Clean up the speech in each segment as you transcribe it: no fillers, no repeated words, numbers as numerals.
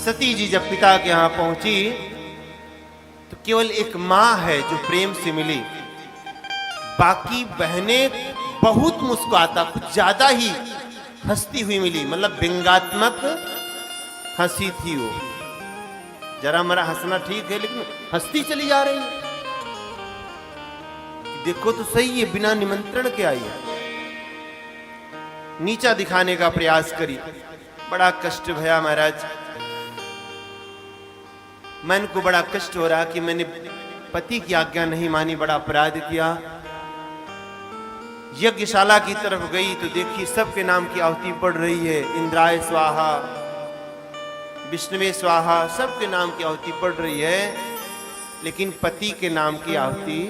सती जी जब पिता के यहां पहुंची तो केवल एक मां है जो प्रेम से मिली, बाकी बहनें बहुत मुस्कुराता, कुछ ज्यादा ही हंसती हुई मिली, मतलब व्यंग्यात्मक हंसी थी वो। जरा मरा हंसना ठीक है, लेकिन हंसती चली जा रही है। देखो तो सही है, बिना निमंत्रण के आई है। नीचा दिखाने का प्रयास करी, बड़ा कष्ट भया महाराज। मन को बड़ा कष्ट हो रहा कि मैंने पति की आज्ञा नहीं मानी, बड़ा अपराध किया। यज्ञशाला की तरफ गई तो देखी सबके नाम की आहुति पड़ रही है। इंद्राय स्वाहा, विष्णुवे स्वाहा, सबके नाम की आहुति पड़ रही है, लेकिन पति के नाम की आहुति,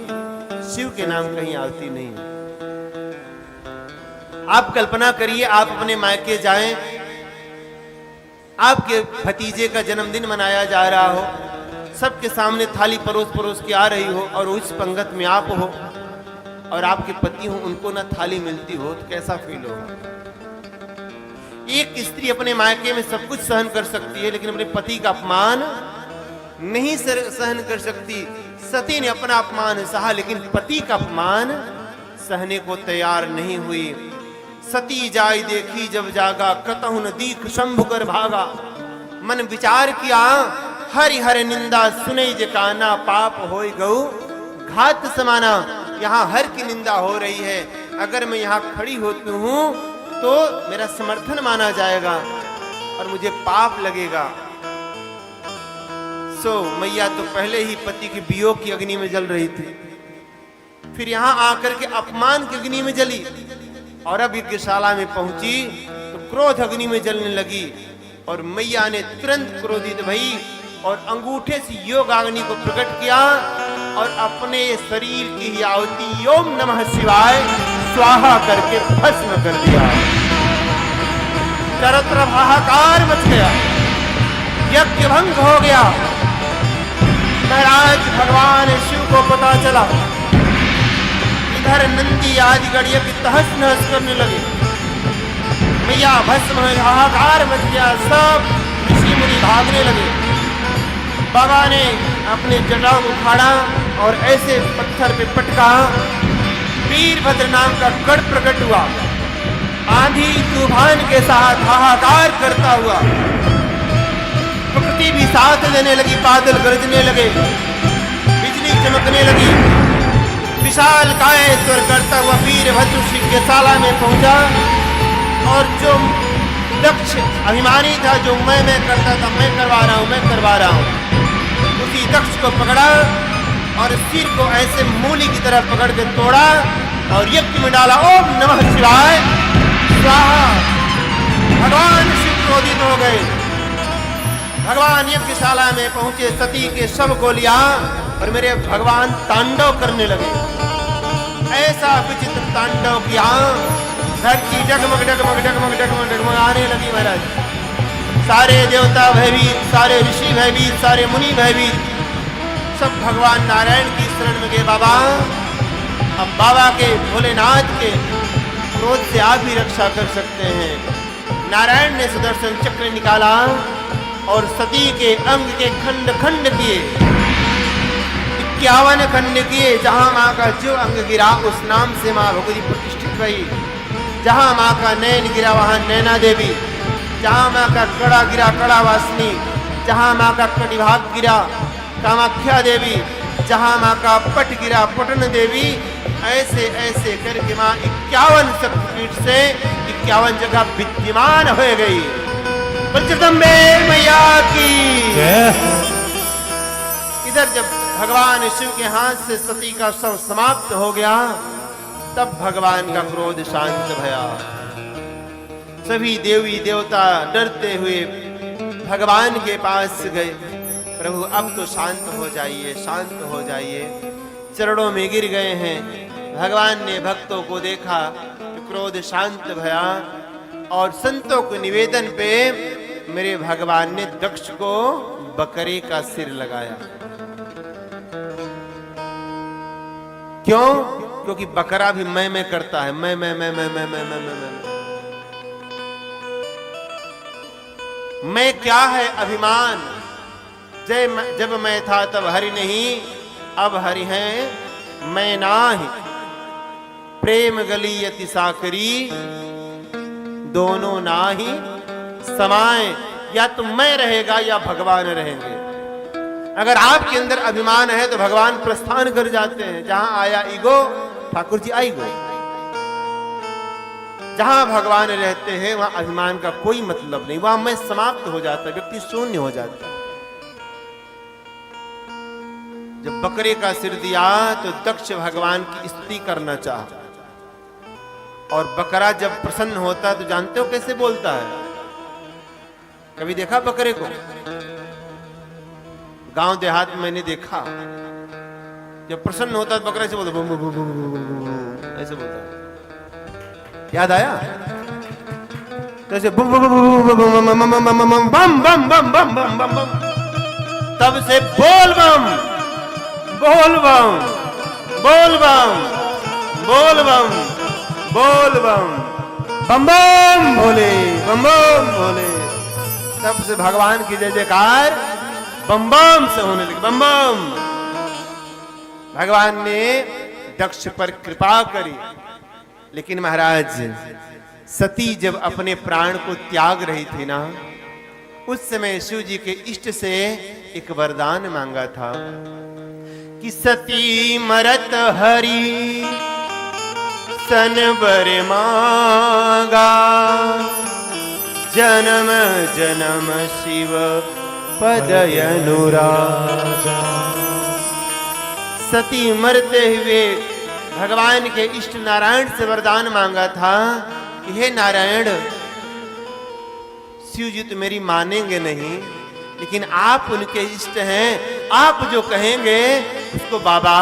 शिव के नाम कहीं आहुति नहीं। आप कल्पना करिए, आप अपने मायके जाएं, आपके भतीजे का जन्मदिन मनाया जा रहा हो, सबके सामने थाली परोस परोस के आ रही हो, और उस पंगत में आप हो और आपके पति हो, उनको ना थाली मिलती हो, तो कैसा फील होगा? एक स्त्री अपने मायके में सब कुछ सहन कर सकती है, लेकिन अपने पति का अपमान नहीं सहन कर सकती। सती ने अपना अपमान सहा, लेकिन पति का अपमान सहने को तैयार नहीं हुई। सती जाई देखी जब जागा, कतहु न दीख शंभु कर भागा। मन विचार किया, हरि हरि निंदा सुने जे काना, पाप होय गऊ घात समाना। यहाँ हर की निंदा हो रही है, अगर मैं यहाँ खड़ी होती हूँ तो मेरा समर्थन माना जाएगा और मुझे पाप लगेगा। मैया तो पहले ही पति के वियोग की अग्नि में जल रही थी, फिर यहाँ आकर के अपमान की अग्नि में जली, और अब यज्ञशाला में पहुंची तो क्रोध अग्नि में जलने लगी। और मैया ने तुरंत क्रोधित भई और अंगूठे से योग अग्नि को प्रकट किया और अपने शरीर की ही आहुति ओम नमः शिवाय स्वाहा करके भस्म कर दिया। चारों तरफ हाहाकार मच गया, यज्ञ भंग हो गया। महाराज भगवान शिव को पता चला, इधर नंदी आदि गढ़िया की तहस नहस करने लगे। मैया भस्म, हाहाकार मच गया, सब ऋषि मुनि भागने लगे। बाबा ने अपने जटा को उखाड़ा और ऐसे पत्थर पे पटका, वीरभद्र नाम का गढ़ प्रकट हुआ। आंधी तूफान के साथ हाहाकार करता हुआ, प्रकृति भी साथ देने लगी, बादल गरजने लगे, बिजली चमकने लगी। विशाल काय स्वर करता हुआ वीरभद्र यज्ञशाला में पहुंचा, और जो दक्ष अभिमानी था, जो मैं करता था, मैं करवा रहा हूं, मैं करवा रहा हूं, उसी दक्ष को पकड़ा और सिर को ऐसे मूली की तरह पकड़ के तोड़ा और यज्ञ में डाला। ओम नमः शिवाय स्वाहा। भगवान शिव क्रोधित हो गए। भगवान यज्ञशाला में पहुंचे, सती के शव को लिया और मेरे भगवान तांडव करने लगे। ऐसा विचित्र तांडव किया, धरती डगमग डगमग डगमग डगमग डगमग आने लगी। महाराज सारे देवता भयभीत, सारे ऋषि भयभीत, सारे मुनि भयभीत, सब भगवान नारायण की शरण में गए। बाबा, अब बाबा के भोलेनाथ के क्रोध से आप ही रक्षा कर सकते हैं। नारायण ने सुदर्शन चक्र निकाला और सती के अंग के खंड खंड किए, 51 खंड किए। जहां मां का जो अंग गिरा उस नाम से मां भगवती प्रतिष्ठित हुई। जहां मां का नैन गिरा वहां नैना देवी, जहां मां का कड़ा गिरा कड़ा वासनी, जहां मां का कटिभाग गिरा कामाख्या देवी, जहां मां का पट गिरा पटन देवी। ऐसे ऐसे करके मां 51 शक्तिपीठ से 51 जगह विद्यमान हो गई। जगदम्बे मैया की। इधर जब भगवान शिव के हाथ से सती का शव समाप्त हो गया, तब भगवान का क्रोध शांत भया। सभी देवी देवता डरते हुए भगवान के पास गए, प्रभु अब तो शांत हो जाइए, शांत हो जाइए। चरणों में गिर गए हैं। भगवान ने भक्तों को देखा तो क्रोध शांत भया, और संतों के निवेदन पे मेरे भगवान ने दक्ष को बकरे का सिर लगाया। क्यों? क्योंकि बकरा भी मैं करता है, मैं। मैं क्या है अभिमान, जब मैं था तब हरि नहीं, अब हरि है मैं नाही। प्रेम गली यति साकरी, दोनों नाही समाए। या तो मैं रहेगा या भगवान रहेंगे। अगर आपके अंदर अभिमान है तो भगवान प्रस्थान कर जाते हैं। जहां आया ईगो, ठाकुर जी आई गो। जहां भगवान रहते हैं वहां अभिमान का कोई मतलब नहीं, वहां मैं समाप्त हो जाता, व्यक्ति शून्य हो जाता। जब बकरे का सिर दिया तो दक्ष भगवान की स्तुति करना चाहा, और बकरा जब प्रसन्न होता तो जानते हो कैसे बोलता है? कभी देखा बकरे को? गांव देहात में मैंने देखा, जब प्रसन्न होता तो बकरा से बोलता, बम बम बम ऐसे बोलता है। याद आया? तो ऐसे बम बम बम बम बम बम बम, तब से बोल बम बोल बम बोल बम बोल बम बोल बम बम बम भोले बम बम भोले। तब से भगवान की जय जयकार बम बम से होने लगी। बम बम। भगवान ने दक्ष पर कृपा करी, लेकिन महाराज सती जब अपने प्राण को त्याग रही थी ना, उस समय शिव जी के इष्ट से एक वरदान मांगा था कि सती मरत हरि सन बर मांगा, जन्म जन्म शिव पदय अनुरागा। सती मरते हुए भगवान के इष्ट नारायण से वरदान मांगा था कि हे नारायण, शिव जी तो मेरी मानेंगे नहीं, लेकिन आप उनके इष्ट हैं, आप जो कहेंगे उसको बाबा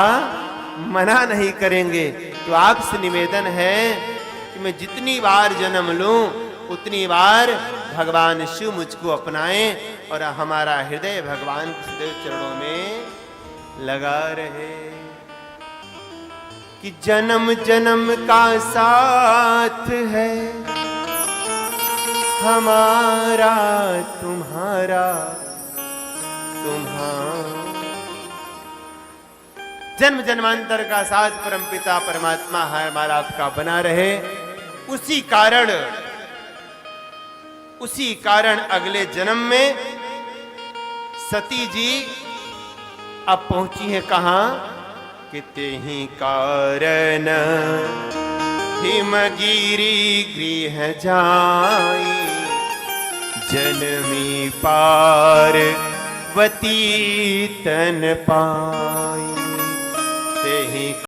मना नहीं करेंगे। तो आपसे निवेदन है कि मैं जितनी बार जन्म लूं उतनी बार भगवान शिव मुझको अपनाएं और हमारा हृदय भगवान के सदैव चरणों में लगा रहे। कि जन्म जन्म का साथ है हमारा तुम्हारा तुम्हारा। जन्म जन्मांतर का साथ परमपिता परमात्मा है हमारा आपका बना रहे। उसी कारण अगले जन्म में सती जी अब पहुंची है कहां? कि तेहि कारण हिमगिरी गृह जाई, जनमी पार्वती तन पाई।